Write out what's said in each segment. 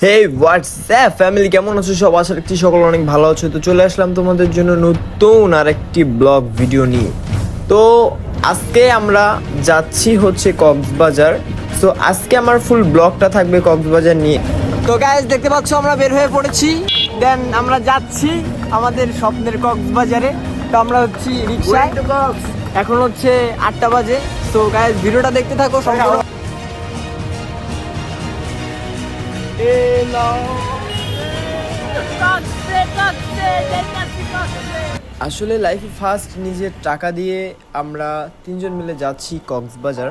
হে WhatsApp family, কেমন আছো সব? আশা রাখছি সকল অনেক ভালো আছো। তো চলে আসলাম তোমাদের জন্য নতুন আর একটি ব্লগ ভিডিও নিয়ে। তো আজকে আমরা যাচ্ছি হচ্ছে কক্সবাজার। তো আজকে আমার ফুল ব্লগটা থাকবে কক্সবাজার নিয়ে। তো গাইস দেখতে পাচ্ছ আমরা বের হয়ে পড়েছি, দেন আমরা যাচ্ছি আমাদের স্বপ্নের কক্সবাজারে। তো আমরা হচ্ছি রিক্সায়, এখন হচ্ছে 8টা বাজে। তো গাইস ভিডিওটা দেখতে থাকো সম্পূর্ণ। আসলে লাইফে ফার্স্ট নিজের টাকা দিয়ে আমরা তিনজন মিলে যাচ্ছি কক্সবাজার।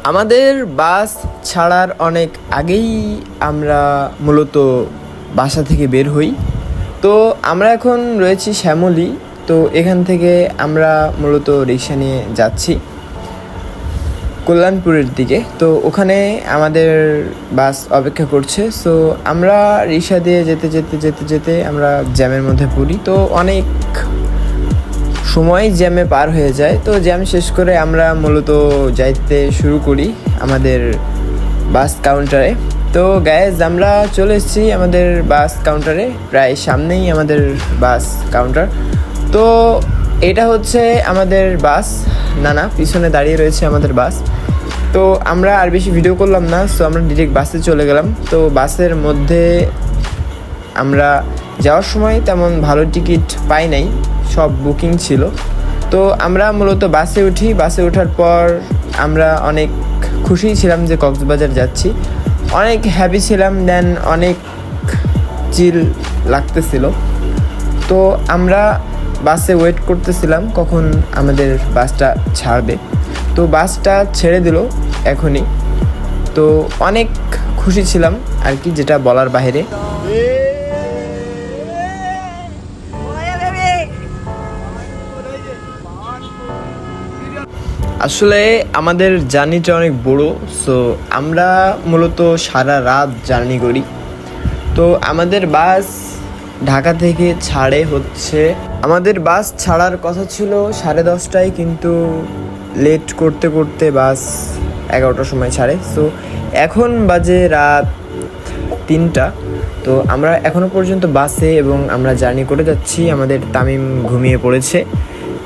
আমাদের বাস ছাড়ার অনেক আগেই আমরা মূলত বাসা থেকে বের হই। তো আমরা এখন রয়েছি শ্যামলী। তো এখান থেকে আমরা মূলত রিক্সা নিয়ে যাচ্ছি কল্যাণপুরের দিকে। তো ওখানে আমাদের বাস অপেক্ষা করছে। সো আমরা রিক্সা দিয়ে যেতে যেতে যেতে যেতে আমরা জ্যামের মধ্যে পড়ি। তো অনেক সময় জ্যামে পার হয়ে যায়। তো জ্যাম শেষ করে আমরা মূলত যাইতে শুরু করি আমাদের বাস কাউন্টারে। তো গাইজ আমরা চলে এসেছি আমাদের বাস কাউন্টারে, প্রায় সামনেই আমাদের বাস কাউন্টার। তো এটা হচ্ছে আমাদের বাস, না পিছনে দাঁড়িয়ে রয়েছে আমাদের বাস। তো আমরা আর বেশি ভিডিও করলাম না, সো আমরা ডিরেক্ট বাসে চলে গেলাম। তো বাসের মধ্যে আমরা যাওয়ার সময় তেমন ভালো টিকিট পাই নাই, সব বুকিং ছিল। তো আমরা মূলত বাসে উঠি। বাসে ওঠার পর আমরা অনেক খুশি ছিলাম যে কক্সবাজার যাচ্ছি, অনেক হ্যাপি ছিলাম, দেন অনেক চিল লাগতেছিল। তো আমরা বাসে ওয়েট করতেছিলাম কখন আমাদের বাসটা ছাড়বে। তো বাসটা ছেড়ে দিল এখনই। তো অনেক খুশি ছিলাম আর কি, যেটা বলার বাইরে। আসলে আমাদের জার্নিটা অনেক বড়। সো আমরা মূলত সারা রাত জার্নি করি। তো আমাদের বাস ঢাকা থেকে ছাড়ে হচ্ছে, আমাদের বাস ছাড়ার কথা ছিল 10:30টায়, কিন্তু লেট করতে করতে বাস 11টার সময় ছাড়ে। সো এখন বাজে রাত 3টা। তো আমরা এখনো পর্যন্ত বাসে এবং আমরা জার্নি করে যাচ্ছি। আমাদের তামিম ঘুমিয়ে পড়েছে,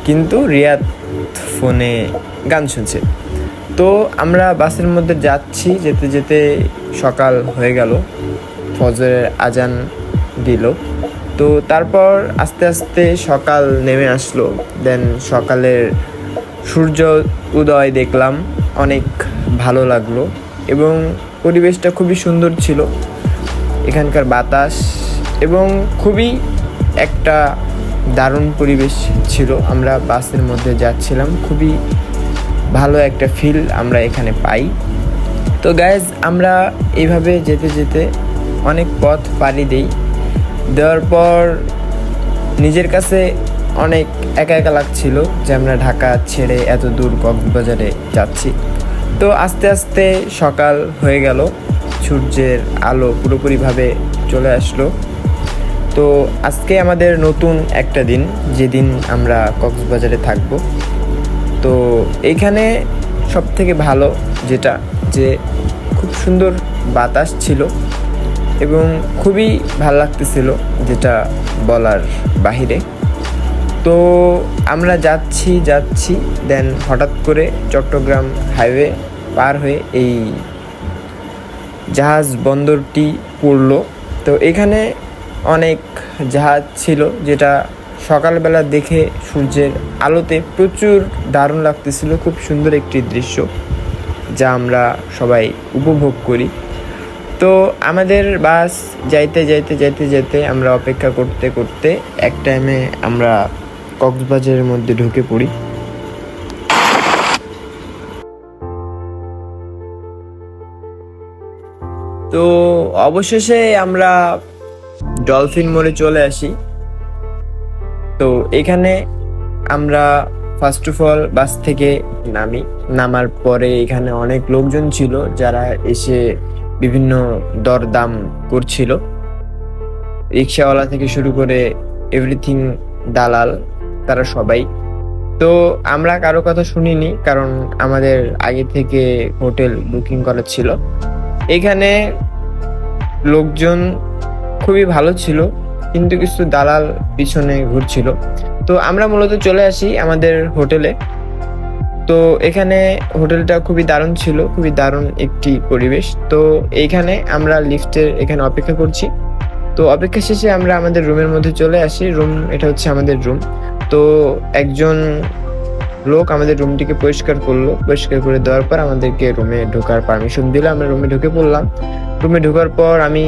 কিন্তু রিয়াদ ফোনে গান শুনছে। তো আমরা বাসের মধ্যে যাচ্ছি, যেতে যেতে সকাল হয়ে গেল, ফজরের আজান দিল। তো তারপর আস্তে আস্তে সকাল নেমে আসলো। দেন সকালের সূর্য উদয় দেখলাম, অনেক ভালো লাগলো এবং পরিবেশটা খুবই সুন্দর ছিল। এখানকার বাতাস এবং খুবই একটা দারুণ পরিবেশ ছিল। আমরা বাসের মধ্যে যাচ্ছিলাম, খুবই ভালো একটা ফিল আমরা এখানে পাই। তো গাইজ আমরা এইভাবে যেতে যেতে অনেক পথ পাড়ি দেওয়ার পর নিজের কাছে অনেক একা একা লাগছিল যে আমরা ঢাকা ছেড়ে এত দূর কক্সবাজারে যাচ্ছি। তো আস্তে আস্তে সকাল হয়ে গেল, সূর্যের আলো পুরোপুরিভাবে চলে আসলো। তো আজকে আমাদের নতুন একটা দিন, যেদিন আমরা কক্সবাজারে থাকবো। তো এইখানে সব থেকে ভালো যেটা, যে খুব সুন্দর বাতাস ছিল এবং খুবই ভালো লাগতেছিল, যেটা বলার বাহিরে। তো আমরা যাচ্ছি দেন হঠাৎ করে চট্টগ্রাম হাইওয়ে পার হয়ে এই জাহাজ বন্দরটি পড়লো। তো এখানে অনেক জাহাজ ছিল, যেটা সকালবেলা দেখে সূর্যের আলোতে প্রচুর দারুণ লাগতেছিল। খুব সুন্দর একটি দৃশ্য যা আমরা সবাই উপভোগ করি। তো আমাদের বাস যাইতে যাইতে যাইতে যেতে আমরা অপেক্ষা করতে করতে এক টাইমে আমরা কক্সবাজারের মধ্যে ঢুকে পড়ি। তো অবশেষে আমরা ডলফিন মোড়ে চলে আসি। তো এখানে আমরা ফার্স্ট অফ অল বাস থেকে নামার পরে এখানে অনেক লোকজন ছিল, যারা এসে বিভিন্ন দরদাম করছিল, রিক্সাওয়ালা থেকে শুরু করে এভরিথিং, দালাল, তারা সবাই। তো আমরা কারো কথা শুনিনি, কারণ আমাদের আগে থেকে হোটেল বুকিং করা ছিল। এখানে লোকজন খুবই ভালো ছিল, কিন্তু কিছু দালাল পিছনে ঘুরছিল। তো আমরা মূলত চলে আসি আমাদের হোটেলে। তো এখানে হোটেলটা খুবই দারুণ ছিল, খুবই দারুণ একটি পরিবেশ। তো এইখানে আমরা লিফটের এখানে অপেক্ষা করছি। তো অপেক্ষা শেষে আমরা আমাদের রুমের মধ্যে চলে আসি। এটা হচ্ছে আমাদের রুম। তো একজন লোক আমাদের রুমটিকে পরিষ্কার করলো, পরিষ্কার করে দেওয়ার পর আমাদেরকে রুমে ঢোকার পারমিশন দিল। আমরা রুমে ঢুকে পড়লাম। রুমে ঢোকার পর আমি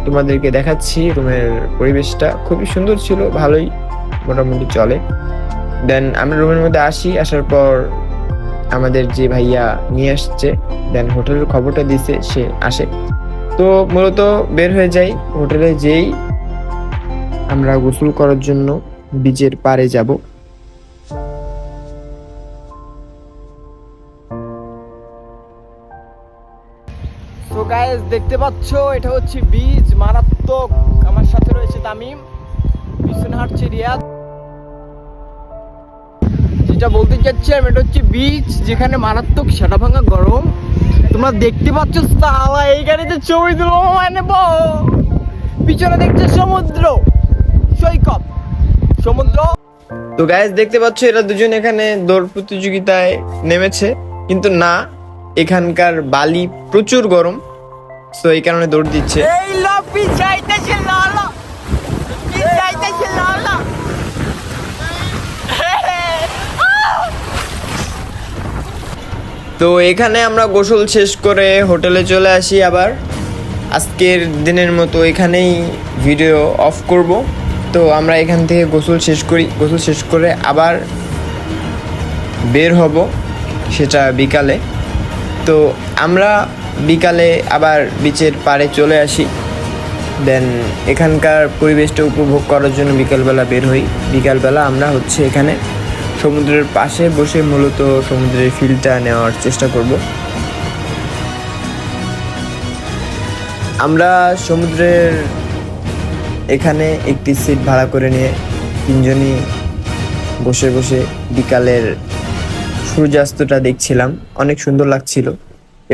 তোমাদেরকে দেখাচ্ছি রুমের পরিবেশটা খুবই সুন্দর ছিল, ভালোই মোটামুটি চলে। দেন আমরা রুমের মধ্যে আসি, আসার পর আমাদের যে ভাইয়া নিয়ে আসছে, দেন হোটেলের খবরটা দিছে, সে আসে। তো মূলত বের হয়ে যাই। হোটেলে যেই আমরা গোসল করার জন্য বিচের পাড়ে যাব। সো গাইস, দেখতে পাচ্ছ এটা হচ্ছে বীজ, মারাত্মক। আমার সাথে রয়েছে তামিম, পিছনে হাঁটছে রিয়াদ। যেটা বলতে চাচ্ছিলাম, এটা হচ্ছে বীজ, যেখানে মারাত্মক সেটা ভাঙা গরম। তোমরা দেখতে পাচ্ছ সালা এই গাড়িতে ছবি তুলবো মানে পিছনে দেখছে সমুদ্র সৈকত, সমুদ্র। তো গাইস দেখতে পাচ্ছ এরা দুজন এখানে দৌড় প্রতিযোগিতায় নেমেছে, কিন্তু না, এখানকার বালি প্রচুর গরম, তো এই কারণে দৌড় দিচ্ছে। এই লপি যাইতেছে লালা, কি যাইতেছে লালা। তো এখানে আমরা গোসল শেষ করে হোটেলে চলে আসি। আবার আজকের দিনের মতো এখানেই ভিডিও অফ করব। তো আমরা এখান থেকে গোসল শেষ করি, গোসল শেষ করে আবার বের হব, সেটা বিকালে। তো আমরা বিকালে আবার বিচের পাড়ে চলে আসি। দেন এখানকার পরিবেশটা উপভোগ করার জন্য বিকালবেলা বের হই। বিকালবেলা আমরা হচ্ছে এখানে সমুদ্রের পাশে বসে মূলত সমুদ্রের ফিলটা নেওয়ার চেষ্টা করব। আমরা সমুদ্রের এখানে একটি সিট ভাড়া করে নিয়ে তিনজনই বসে বসে বিকালের সূর্যাস্তটা দেখছিলাম, অনেক সুন্দর লাগছিল।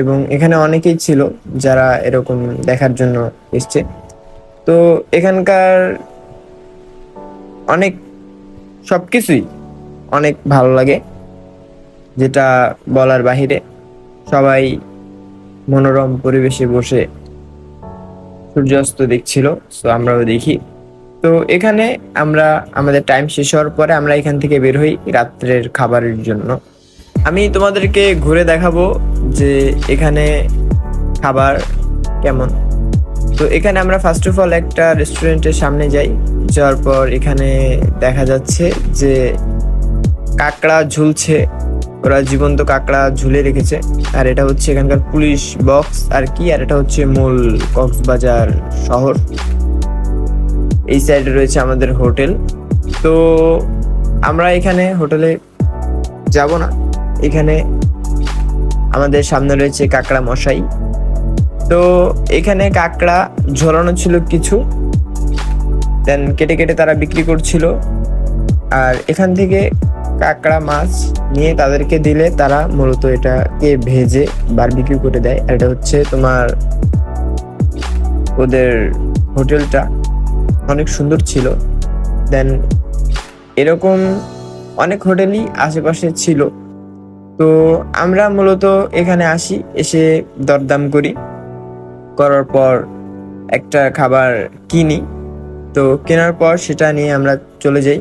এবং এখানে অনেকেই ছিল যারা এরকম দেখার জন্য এসছে। তো এখানকার অনেক সবকিছুই অনেক ভালো লাগে, যেটা বলার বাহিরে। সবাই মনোরম পরিবেশে বসে সূর্যাস্ত দেখছিল, তো আমরাও দেখি। তো এখানে আমরা আমাদের টাইম শেষ হওয়ার পরে আমরা এখান থেকে বের হই রাত্রের খাবারের জন্য। আমি তোমাদেরকে ঘুরে দেখাবো যে এখানে খাবার কেমন। তো এখানে আমরা ফার্স্ট অফ অল একটা রেস্টুরেন্টের সামনে যাই। যাওয়ার পর এখানে দেখা যাচ্ছে যে কাঁকড়া ঝুলছে, ওরা জীবন্ত কাঁকড়া ঝুলে রেখেছে। আর এটা হচ্ছে এখানকার পুলিশ বক্স আর কি, আর এটা হচ্ছে মূল কক্সবাজার শহর। এই সাইডে রয়েছে আমাদের হোটেল। তো আমরা এখানে হোটেলে যাব না, এখানে আমাদের সামনে রয়েছে কাঁকড়া মশাই। তো এখানে কাঁকড়া ঝোলানো ছিল কিছু, দেন কেটে কেটে তারা বিক্রি করছিল। আর এখান থেকে কাঁকড়া মাছ নিয়ে তাদেরকে দিলে তারা মূলত এটাকে ভেজে বারবিকিউ করে দেয়। আর এটা হচ্ছে তোমার ওদের হোটেলটা অনেক সুন্দর ছিল। দেন এরকম অনেক হোটেলই আশেপাশে ছিল। তো আমরা মূলত এখানে আসি, এসে দরদাম করার পর একটা খাবার কিনি। তো কেনার পর সেটা নিয়ে আমরা চলে যাই।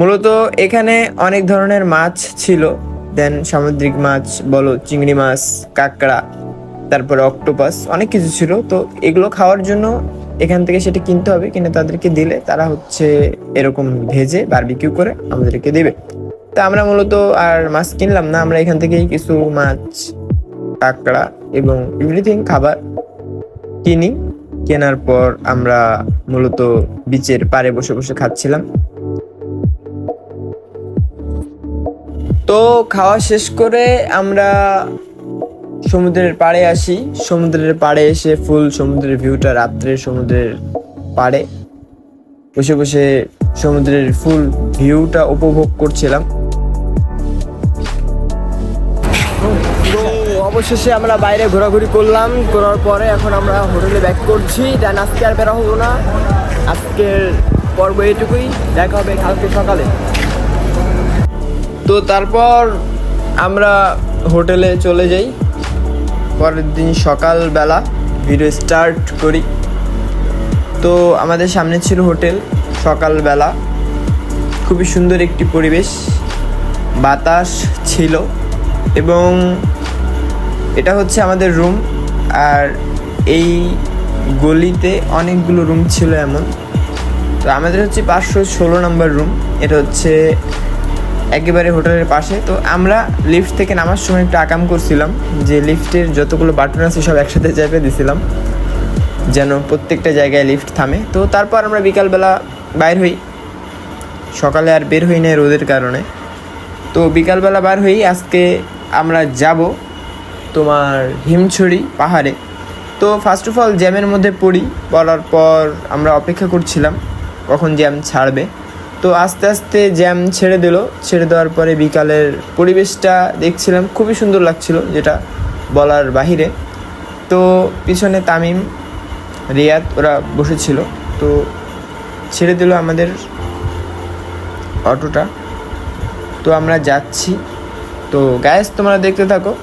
মূলত এখানে অনেক ধরনের মাছ ছিল, দেন সামুদ্রিক মাছ বলো, চিংড়ি মাছ, কাঁকড়া, তারপরে অক্টোপাস, অনেক কিছু ছিল। তো এগুলো খাওয়ার জন্য এখান থেকে সেটা কিনতে হবে, কিনে তাদেরকে দিলে তারা হচ্ছে এরকম ভেজে বারবিকিউ করে আমাদেরকে দেবে। তা আমরা মূলত আর মাছ কিনলাম না, আমরা এখান থেকেই কিছু মাছ, কাঁকড়া এবং এভরিথিং খাবার কিনি। কেনার পর আমরা মূলত বিচের পাড়ে বসে বসে খাচ্ছিলাম। তো খাওয়া শেষ করে আমরা সমুদ্রের পাড়ে আসি। সমুদ্রের পাড়ে এসে ফুল সমুদ্রের ভিউটা, রাত্রের সমুদ্রের পাড়ে বসে বসে সমুদ্রের ফুল ভিউটা উপভোগ করছিলাম। অবশেষে আমরা বাইরে ঘোরাঘুরি করলাম, করার পরে এখন আমরা হোটেলে ব্যাক করছি। দেন আজকে আর বেরা হবো না, আজকের পর্ব এটুকুই, দেখা হবে কালকে সকালে। তো তারপর আমরা হোটেলে চলে যাই, পরের দিন সকালবেলা ভিডিও স্টার্ট করি। তো আমাদের সামনে ছিল হোটেল, সকালবেলা খুবই সুন্দর একটি পরিবেশ, বাতাস ছিল এবং এটা হচ্ছে আমাদের রুম। আর এই গলিতে অনেকগুলো রুম ছিল এমন। তো আমাদের হচ্ছে 516 নম্বর রুম, এটা হচ্ছে একেবারে হোটেলের পাশে। তো আমরা লিফট থেকে নামার সময় একটু আকাম করছিলাম যে লিফটের যতগুলো বাটন আছে সব একসাথে চেপে দিছিলাম যেন প্রত্যেকটা জায়গায় লিফট থামে। তো তারপর আমরা বিকালবেলা বাইর হই, সকালে আর বের হই না রোদের কারণে। তো বিকালবেলা বার হই, আজকে আমরা যাব তোমার হিমছড়ি পাহাড়ে। তো ফার্স্ট অফ অল জ্যামের মধ্যে পড়ার পর আমরা অপেক্ষা করছিলাম কখন জ্যাম ছাড়বে। তো আস্তে আস্তে জ্যাম ছেড়ে দেওয়ার পরে বিকালের পরিবেশটা দেখছিলাম, খুবই সুন্দর লাগছিল, যেটা বলার বাহিরে। তো পিছনে তামিম, রিয়াদ ওরা বসেছিল। তো ছেড়ে দিল আমাদের অটোটা, তো আমরা যাচ্ছি। তো গাইস তোমরা দেখতে থাকো।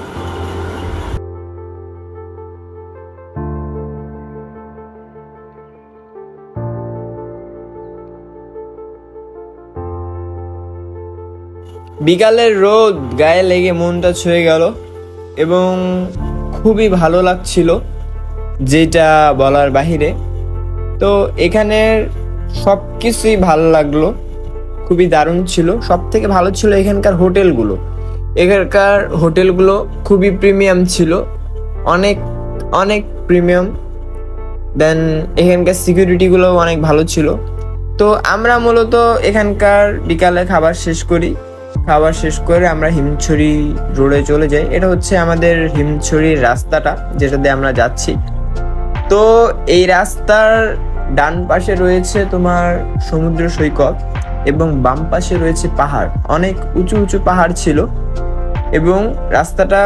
বিকালের রোদ গায়ে লেগে মনটা ছুঁয়ে গেল এবং খুবই ভালো লাগছিল, যেটা বলার বাহিরে। তো এখানের সব কিছুই ভালো লাগলো, খুবই দারুণ ছিল। সব থেকে ভালো ছিল এখানকার হোটেলগুলো। এখানকার হোটেলগুলো খুবই প্রিমিয়াম ছিল, অনেক অনেক প্রিমিয়াম। দেন এখানকার সিকিউরিটিগুলো অনেক ভালো ছিল। তো আমরা মূলত এখানকার বিকালে খাবার শেষ করে আমরা হিমছড়ি রোডে চলে যাই। এটা হচ্ছে আমাদের হিমছড়ির রাস্তাটা, যেটা দিয়ে আমরা যাচ্ছি। তো এই রাস্তার ডান পাশে রয়েছে তোমার সমুদ্র সৈকত এবং বাম পাশে রয়েছে পাহাড়, অনেক উঁচু উঁচু পাহাড় ছিল এবং রাস্তাটা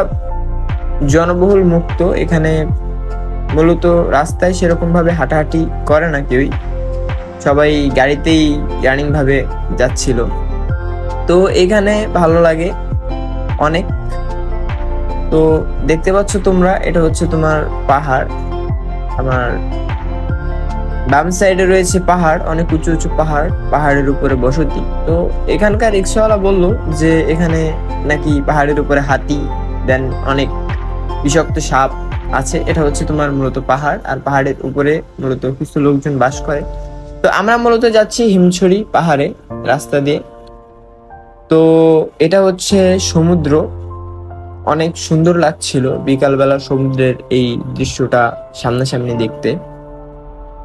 জনবহুল মুক্ত। এখানে মূলত রাস্তায় সেরকম ভাবে হাঁটাহাঁটি করে না কেউই, সবাই গাড়িতেই রানিং ভাবে যাচ্ছিল। তো এখানে ভালো লাগে অনেক। তো দেখতে পাচ্ছ তোমরা, এটা হচ্ছে তোমার পাহাড়, আমার বাম সাইডে রয়েছে পাহাড়, অনেক উঁচু উঁচু পাহাড়ের উপরে বসতি। তো এখানকার রিক্সাওয়ালা বললো যে এখানে নাকি পাহাড়ের উপরে হাতি, দেন অনেক বিষাক্ত সাপ আছে। এটা হচ্ছে তোমার মূলত পাহাড়, আর পাহাড়ের উপরে মূলত কিছু লোকজন বাস করে। তো আমরা মূলত যাচ্ছি হিমছড়ি পাহাড়ে রাস্তা দিয়ে। তো এটা হচ্ছে সমুদ্র, অনেক সুন্দর লাগছিল বিকালবেলা সমুদ্রের এই দৃশ্যটা সামনাসামনি দেখতে।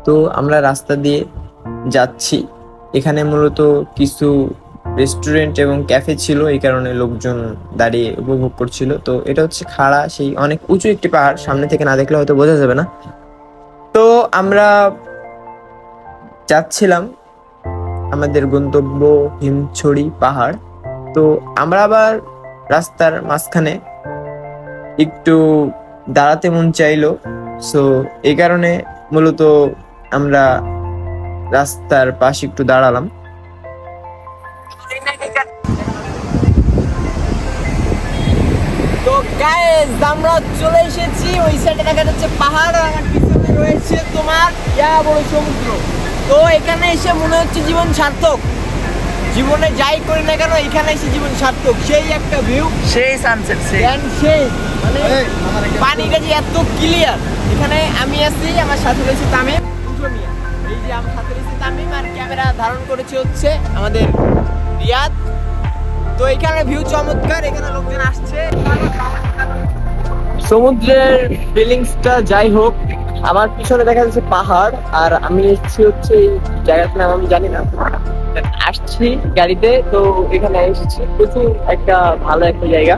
তো আমরা রাস্তা দিয়ে যাচ্ছি, এখানে মূলত কিছু রেস্টুরেন্ট এবং ক্যাফে ছিল, এই কারণে লোকজন দাঁড়িয়ে উপভোগ করছিল। তো এটা হচ্ছে খাড়া, সেই অনেক উঁচু একটি পাহাড়, সামনে থেকে না দেখলে হয়তো বোঝা যাবে না। তো আমরা যাচ্ছিলাম আমাদের গন্তব্য হিমছড়ি পাহাড়। তো আমরা আবার রাস্তার মাঝখানে একটু দাঁড়াতে মন চাইলো, সো এই কারণে মূলত আমরা রাস্তার পাশে একটু দাঁড়ালাম। তো গাইস আমরা চলে এসেছি, ওই সাইডে দেখা যাচ্ছে পাহাড়, আর আমার পিছনে রয়েছে তোমার বড় সমুদ্র। তো এখানে এসে মনে হচ্ছে জীবন সার্থক, জীবনে যাই করি না কেন এখানে এসে জীবন সার্থক। সেই একটা ভিউ, সেই সানসেট, সেই মানে পানিটা যে এত ক্লিয়ার। এখানে আমি আছি, আমার সাথে রয়েছে তামিম, এই যে আমার সাথে রয়েছে তামিম, আর ক্যামেরা ধারণ করেছে হচ্ছে আমাদের রিয়াদ। তো এখানে ভিউ চমৎকার, এখানে লোকজন আসছে। সমুদ্রের ফিলিংসটা যাই হোক, আমার পিছনে দেখা যাচ্ছে পাহাড়, আর আমি এসেছি হচ্ছে এই জায়গাটার নাম আমি জানি না, আসছি গাড়িতে। তো এখানে এসেছি, প্রচুর একটা ভালো একটা জায়গা।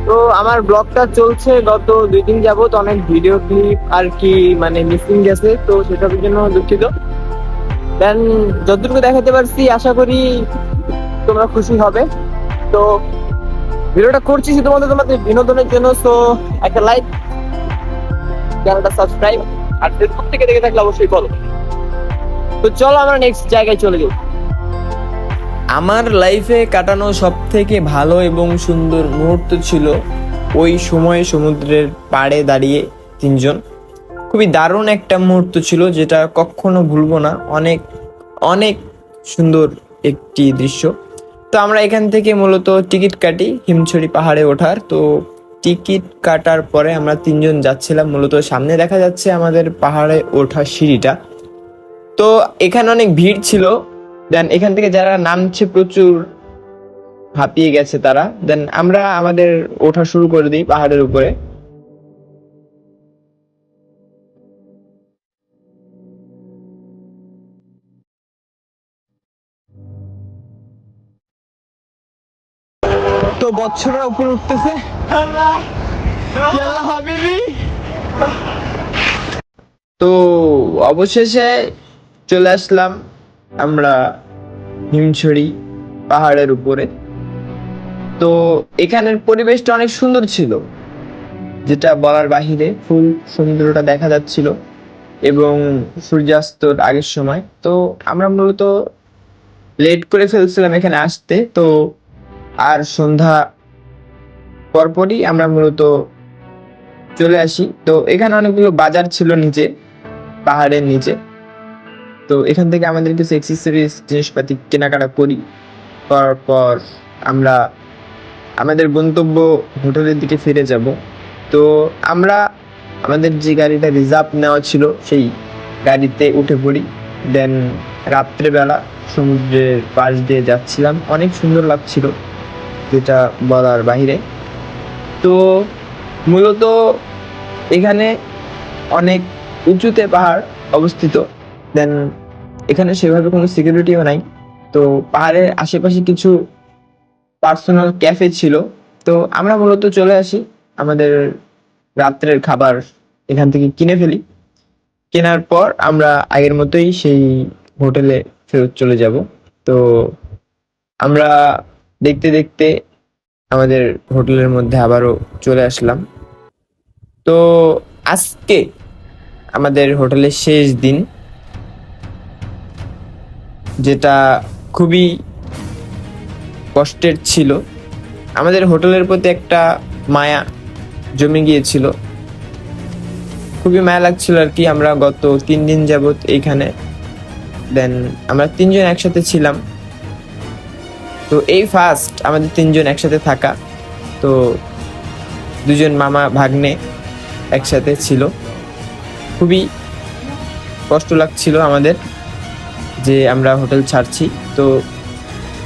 তো আমার ব্লগটা চলছে গত 2 দিন যাবত, অনেক ভিডিও ক্লিপ আর কি মানে মিসিং গেছে, তো সেটার জন্য দুঃখিত। দেন যতটুকু দেখাতে পারছি আশা করি তোমরা খুশি হবে। তো ভিডিওটা করছি শুধুমাত্র তোমাদের বিনোদনের জন্য। সো একটা লাইক, চ্যানেলটা সাবস্ক্রাইব, আর ফেসবুক থেকে দেখে থাকলে অবশ্যই ফলো। তো চলো আমরা নেক্সট জায়গায় চলে যাই। আমার লাইফে কাটানো সব থেকে ভালো এবং সুন্দর মুহূর্ত ছিল ওই সময়ে সমুদ্রের পাড়ে দাঁড়িয়ে তিনজন। খুবই দারুণ একটা মুহূর্ত ছিল, যেটা কখনো ভুলবো না। অনেক অনেক সুন্দর একটি দৃশ্য। তো আমরা এখান থেকে মূলত টিকিট কাটি হিমছড়ি পাহাড়ে ওঠার। তো টিকিট কাটার পরে আমরা তিনজন যাচ্ছিলাম, মূলত সামনে দেখা যাচ্ছে আমাদের পাহাড়ে ওঠার সিঁড়িটা। তো এখানে অনেক ভিড় ছিল। দেন এখান থেকে যারা নামছে প্রচুর হাঁপিয়ে গেছে তারা। দেন আমরা আমাদের ওঠা শুরু করে দিই পাহাড়ের উপরে। তো বছররা উপরে উঠতেছে। ইয়াল্লা হাবিবি। তো অবশেষে চলে আসলাম আমরা হিমছড়ি পাহাড়ের উপরে। তো এখানের পরিবেশটা অনেক সুন্দর ছিল, যেটা বলার বাহিরে। ফুল সমুদ্রটা দেখা যাচ্ছিল এবং সূর্যাস্তর আগের সময়। তো আমরা মূলত লেট করে ফেলছিলাম এখানে আসতে। তো আর সন্ধ্যা পরপরই আমরা মূলত চলে আসি। তো এখানে অনেকগুলো বাজার ছিল নিচে, পাহাড়ের নিচে। তো এখান থেকে আমাদের কিছু অ্যাক্সেসরিজ জিনিসপাতি কেনাকাটা করি। তারপর আমরা আমাদের গন্তব্য হোটেলের দিকে ফিরে যাব। তো আমরা আমাদের যে গাড়িটা রিজার্ভ নেওয়া ছিল সেই গাড়িতে উঠে পড়ি। দেন রাত্রেবেলা সমুদ্রের পাশ দিয়ে যাচ্ছিলাম, অনেক সুন্দর লাগছিল, যেটা বলার বাইরে। তো মূলত এখানে অনেক উঁচুতে পাহাড় অবস্থিত। দেন এখানে সেভাবে কোনো সিকিউরিটিও নাই। তো পাহাড়ের আশেপাশে কিছু পার্সোনাল ক্যাফে ছিল। তো আমরা মূলত চলে আসি, আমাদের রাত্রের খাবার এখান থেকে কিনে ফেলি। কেনার পর আমরা আগের মতোই সেই হোটেলে ফেরত চলে যাব। তো আমরা দেখতে দেখতে আমাদের হোটেলের মধ্যে আবারও চলে আসলাম। তো আজকে আমাদের হোটেলের শেষ দিন, যেটা খুবই কষ্টের ছিল। আমাদের হোটেলের প্রতি একটা মায়া জমে গিয়েছিল, খুবই মায়া লাগছিল আর কি। আমরা গত 3 দিন যাবত এইখানে। দেন আমরা তিনজন একসাথে ছিলাম। তো এই ফার্স্ট আমাদের তিনজন একসাথে থাকা। তো দুজন মামা ভাগ্নে একসাথে ছিল। খুবই কষ্ট লাগছিল আমাদের যে আমরা হোটেল ছাড়ছি। তো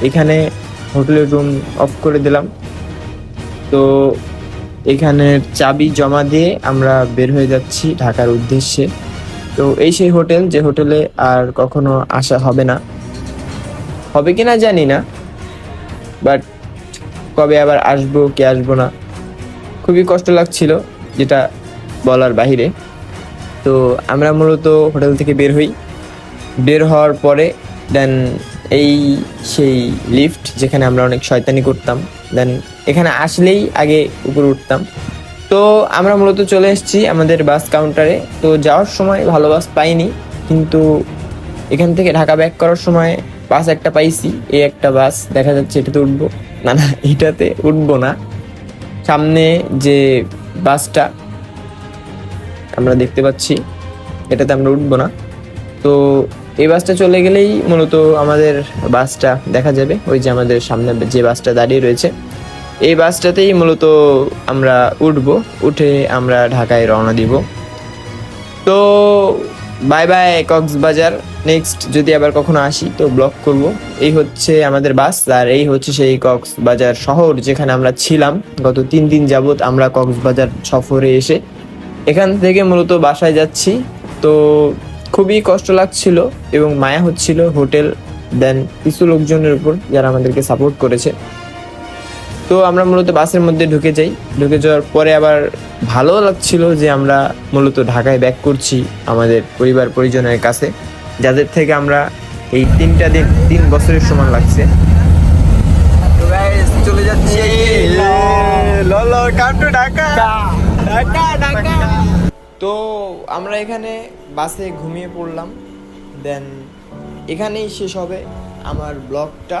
এখানে হোটেলের রুম অফ করে দিলাম। তো এখানের চাবি জমা দিয়ে আমরা বের হয়ে যাচ্ছি ঢাকার উদ্দেশ্যে। তো এই সেই হোটেল, যে হোটেলে আর কখনো আসা হবে না, হবে কিনা জানি না, বাট কবে আবার আসবো কি আসবো না, খুবই কষ্ট লাগছিল, যেটা বলার বাহিরে। তো আমরা মূলত হোটেল থেকে বের হই। বের হওয়ার পরে দেন এই সেই লিফট, যেখানে আমরা অনেক শয়তানি করতাম। দেন এখানে আসলেই আগে উপরে উঠতাম। তো আমরা মূলত চলে এসেছি আমাদের বাস কাউন্টারে। তো যাওয়ার সময় ভালো বাস পাইনি, কিন্তু এখান থেকে ঢাকা ব্যাক করার সময় বাস একটা পাইছি। এই একটা বাস দেখা যাচ্ছে, এটাতে উঠবো না, না এটাতে উঠবো না। সামনে যে বাসটা আমরা দেখতে পাচ্ছি, এটাতে আমরা উঠবো না। তো এই বাসটা চলে গেলেই মূলত আমাদের বাসটা দেখা যাবে। ওই যে আমাদের সামনে যে বাসটা দাঁড়িয়ে রয়েছে, এই বাসটাতেই মূলত আমরা উঠবো। উঠে আমরা ঢাকায় রওনা দিব। তো বাই বাই কক্সবাজার। নেক্সট যদি আবার কখনো আসি তো ব্লগ করব। এই হচ্ছে আমাদের বাস, আর এই হচ্ছে সেই কক্সবাজার শহর যেখানে আমরা ছিলাম গত 3 দিন যাবত। আমরা কক্সবাজার সফরে এসে এখান থেকে মূলত বাসায় যাচ্ছি। তো খুবই কষ্ট লাগছিল এবং মায়া হচ্ছিল হোটেল দেন কিছু লোকজনের উপর যারা আমাদেরকে সাপোর্ট করেছে। তো আমরা মূলত বাসের মধ্যে ঢুকে যাই। ঢুকে যাওয়ার পরে আবার ভালো লাগছিল যে আমরা মূলত ঢাকায় ব্যাক করছি আমাদের পরিবার পরিজনের কাছে, যাদের থেকে আমরা এই 3 বছরের সমান লাগছে। তো গাইস চলে যাচ্ছি ললো কাম টু ঢাকা ঢাকা ঢাকা। তো আমরা এখানে বাসে ঘুমিয়ে পড়লাম, দেন এখানেই শেষ হবে আমার ব্লগটা।